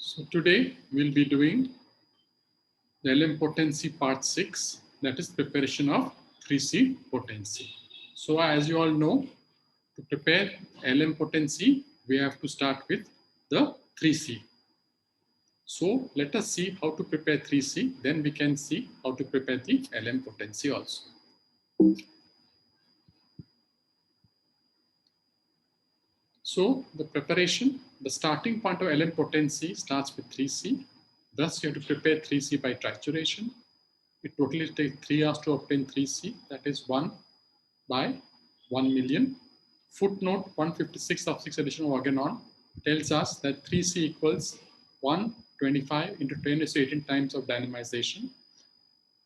So today we'll be doing the lm-potency part 6, that is preparation of 3C potency. So as you all know, to prepare lm-potency, we have to start with the 3C. So let us see how to prepare 3C, then we can see how to prepare the lm-potency also. So the preparation, the starting point of lm-potency starts with 3C. Thus you have to prepare 3C by trituration. It totally takes 3 hours to obtain 3C, that is 1 by 1 million. Footnote 156 of 6th edition of Organon tells us that 3C equals 125 into 10 to 18 times of dynamization.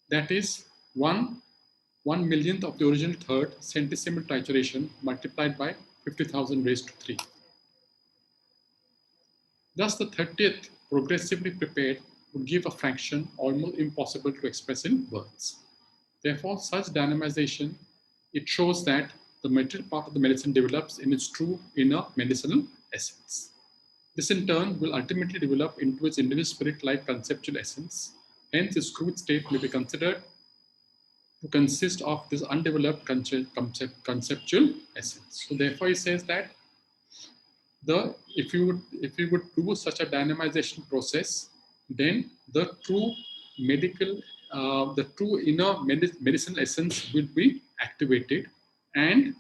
That is 1/1,000,000th of the original third centesimal trituration multiplied by 50,000 raised to 3. Thus, the 30th progressively prepared would give a fraction almost impossible to express in words. Therefore, such dynamization, it shows that the material part of the medicine develops in its true inner medicinal essence. This in turn will ultimately develop into its individual spirit-like conceptual essence. Hence, its crude state may be considered to consist of this undeveloped conceptual essence. So therefore, he says that if you would do such a dynamization process, then the true inner medicinal essence will be activated, and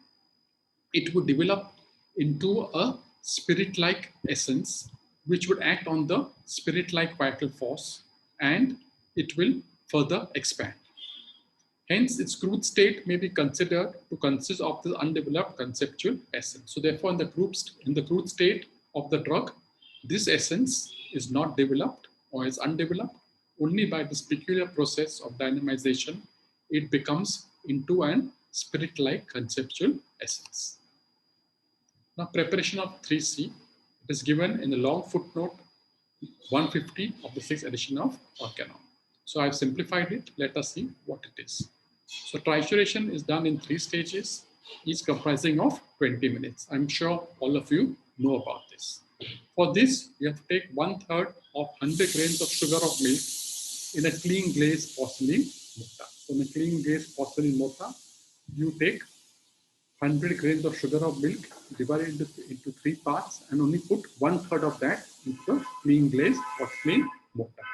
it would develop into a spirit-like essence, which would act on the spirit-like vital force, and it will further expand. Hence, its crude state may be considered to consist of the undeveloped conceptual essence. So therefore, in the crude state of the drug, this essence is not developed or is undeveloped. Only by this peculiar process of dynamization, it becomes into an spirit-like conceptual essence. Now, preparation of 3C, it is given in the long footnote 150 of the 6th edition of Organon. So I've simplified it. Let us see what it is. So trituration is done in 3 stages, each comprising of 20 minutes. I'm sure all of you know about this. For this, you have to take 1/3 of 100 grains of sugar of milk in a clean glazed porcelain mortar. So in a clean glazed porcelain mortar, you take 100 grains of sugar of milk, divide it into 3 parts, and only put 1/3 of that into the clean glazed porcelain mortar.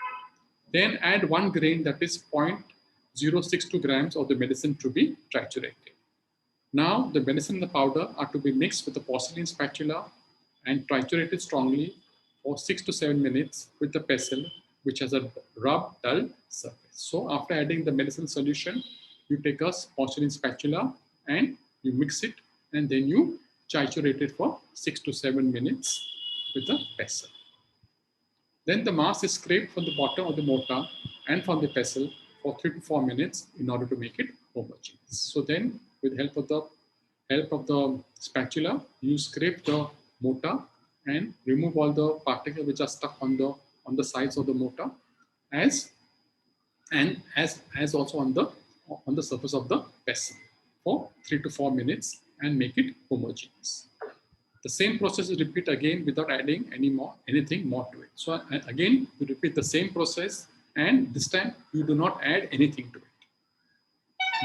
Then add 1 grain, that is 0.062 grams of the medicine to be triturated. Now the medicine and the powder are to be mixed with the porcelain spatula and triturated strongly for 6 to 7 minutes with the pestle, which has a rough, dull surface. So after adding the medicine solution, you take a porcelain spatula and you mix it, and then you triturate it for 6 to 7 minutes with the pestle. Then the mass is scraped from the bottom of the mortar and from the pestle for 3 to 4 minutes in order to make it homogeneous. So then, with help of the spatula, you scrape the mortar and remove all the particles which are stuck on the sides of the mortar, as also on the surface of the pestle for 3 to 4 minutes and make it homogeneous. The same process is repeated again without adding anything more to it. So again, you repeat the same process, and this time you do not add anything to it.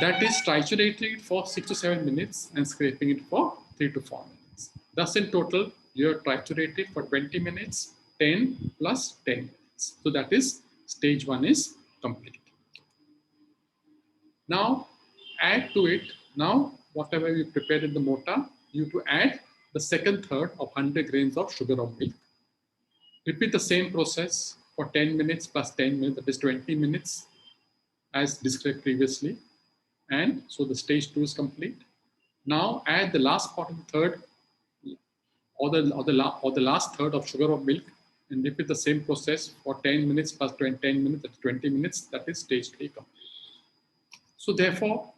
That is triturating it for 6 to 7 minutes and scraping it for 3 to 4 minutes. Thus in total, you are triturated for 20 minutes, 10 plus 10 minutes. So that is stage 1 is complete. Now add to it, now whatever you prepared in the mortar, you have to add the second third of 100 grains of sugar of milk. Repeat the same process for 10 minutes plus 10 minutes, that is 20 minutes as described previously. And so the stage 2 is complete. Now add the last part of the third or the last third of sugar of milk and repeat the same process for 10 minutes plus 10 minutes, that's 20 minutes, that is stage 3 complete. So therefore,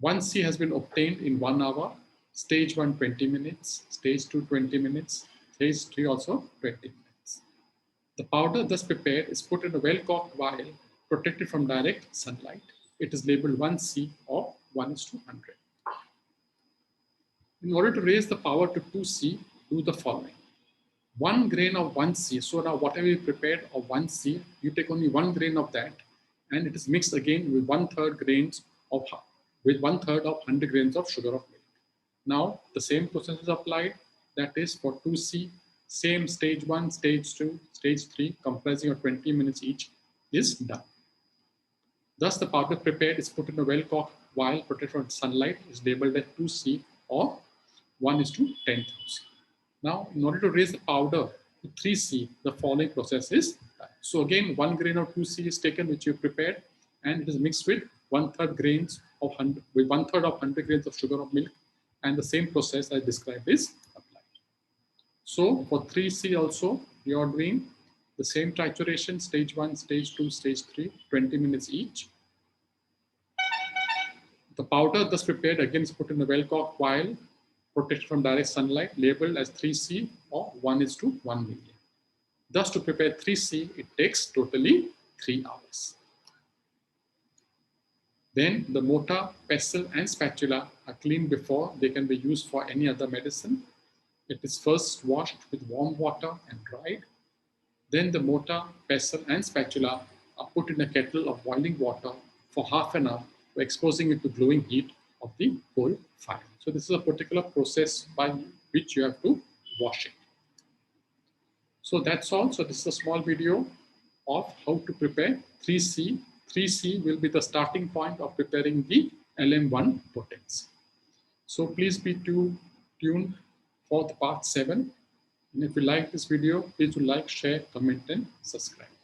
1C has been obtained in 1 hour. Stage 1, 20 minutes, stage 2, 20 minutes, stage 3 also 20 minutes. The powder thus prepared is put in a well-corked vial protected from direct sunlight. It is labeled 1C or 1:100. In order to raise the power to 2C, do the following. 1 grain of 1C. So now whatever you prepared of 1C, you take only 1 grain of that, and it is mixed again with 1/3 grains of 100 grains of sugar of milk. Now the same process is applied. That is for 2C, same stage 1, stage 2, stage 3, comprising of 20 minutes each is done. Thus, the powder prepared is put in a well-corked vial protected from sunlight, is labeled as 2C or 1:10,000. Now, in order to raise the powder to 3C, the following process is done. So again, 1 grain of 2C is taken, which you prepared, and it is mixed with 1/3 grains of 100 grains of sugar of milk, and the same process as described is applied. So for 3C also, we are doing the same trituration, stage 1, stage 2, stage 3, 20 minutes each. The powder thus prepared again is put in a well-corked vial, protected from direct sunlight, labeled as 3C or 1:1 million. Thus, to prepare 3C, it takes totally 3 hours. Then the mortar, pestle, and spatula are cleaned before they can be used for any other medicine. It is first washed with warm water and dried. Then the mortar, pestle, and spatula are put in a kettle of boiling water for half an hour, exposing it to glowing heat of the coal fire. So this is a particular process by which you have to wash it. So that's all. So this is a small video of how to prepare 3C. 3C will be the starting point of preparing the LM1 potency. So please be tuned for the part 7. And if you like this video, please do like, share, comment, and subscribe.